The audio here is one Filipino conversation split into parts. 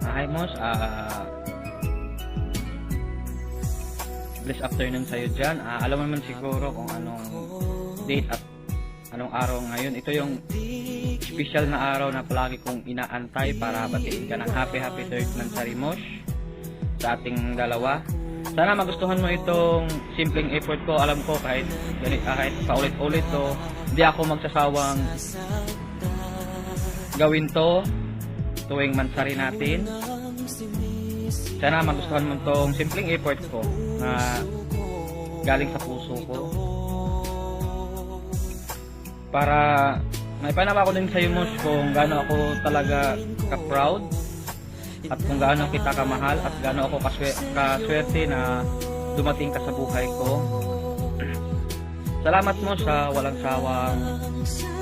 Hi Mos, blessed afternoon sa'yo dyan. Alam mo naman siguro kung anong date at anong araw ngayon. Ito yung special na araw na palagi kong inaantay para batiin ka ng happy third monthsary Mos sa ating dalawa. Sana magustuhan mo itong simpleng effort ko. Alam ko kahit paulit-ulit to, hindi ako magsasawang gawin to tuwing mansari natin. Sana magustuhan mo itong simpleng effort ko na galing sa puso ko, para maipanama ko din sa iyo Mos kung gaano ako talaga ka-proud at kung gaano kita kamahal at gaano ako kaswerte na dumating ka sa buhay ko. Salamat mo sa walang sawang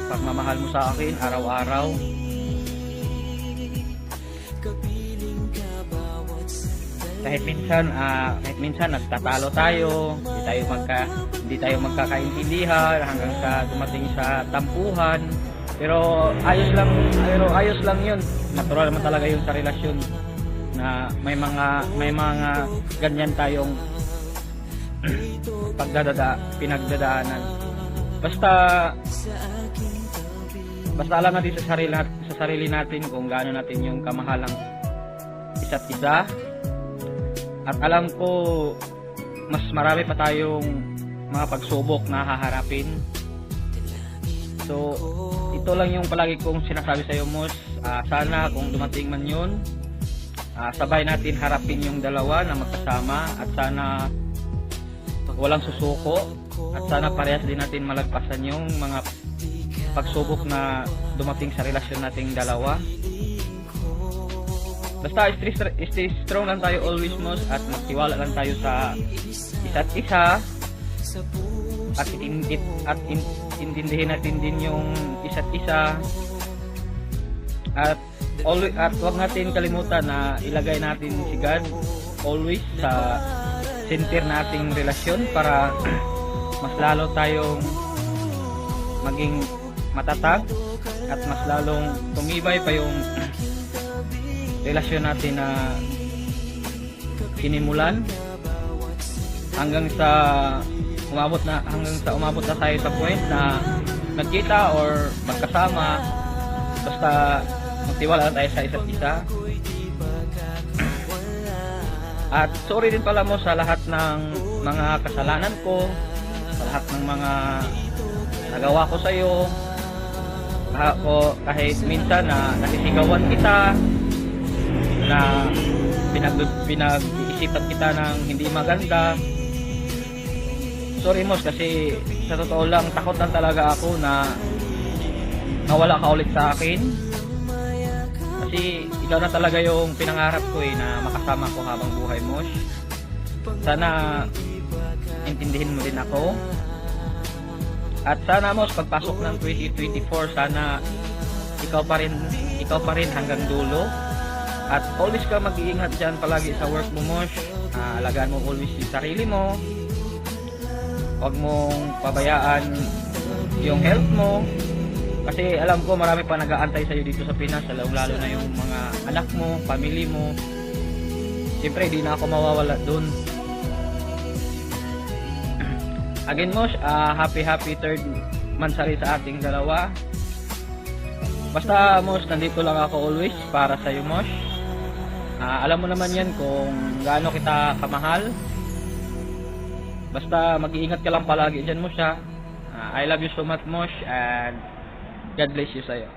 pagmamahal mo sa akin araw-araw. Kahit minsan nagtatalo tayo, hindi tayo magkakaintindihan hanggang sa dumating sa tampuhan. Pero ayos lang 'yun. Natural naman talaga 'yun sa relasyon na may mga ganyan tayong pinagdadaanan. Basta alam natin sa sarili natin kung gaano natin yung kamahalang isa't isa. At alam ko mas marami pa tayong mga pagsubok na haharapin. So ito lang yung palagi kong sinasabi sa iyo Mos. Sana kung dumating man yun, sabay natin harapin yung dalawa na magkasama, at sana walang susuko, at sana parehas din natin malagpasan yung mga pagsubok na dumating sa relasyon nating dalawa. Basta stay strong lang tayo always Mos, at magtiwala lang tayo sa isa't isa, at intindihin natin din yung isa't isa, at wag natin kalimutan na ilagay natin si God always sa center nating relasyon para mas lalo tayong maging matatag at mas lalong tumibay pa yung relasyon natin na sinimulan hanggang sa umabot na tayo sa point na nagkita or magkasama. Basta magtiwala tayo sa isa't isa. At sorry din pala mo sa lahat ng mga kasalanan ko, sa lahat ng mga nagawa ko sa iyo. Kahit minsan na nasisigawan kita, na pinag-iisipan kita ng hindi maganda. Sorry Mos, kasi sa totoo lang takot lang talaga ako na nawala ka ulit sa akin, kasi ikaw na talaga yung pinangarap ko na makasama ko habang buhay Mos. Sana intindihin mo din ako, at sana Mos pagpasok ng 2024, sana ikaw pa rin hanggang dulo. At always ka mag-iingat dyan palagi sa work mo Mos. Alagaan mo always yung sarili mo. Huwag mong pabayaan yung health mo, kasi alam ko marami pa nag-aantay sa'yo dito sa Pinas, lalo na yung mga anak mo, family mo. Siyempre di na ako mawawala dun. Again Mos, happy third monthsary sa ating dalawa. Basta Mos, nandito lang ako always para sa'yo Mos. Alam mo naman yan kung gaano kita kamahal. Basta mag-iingat ka lang palagi dyan Mos. I love you so much Mos, and God bless you sa'yo.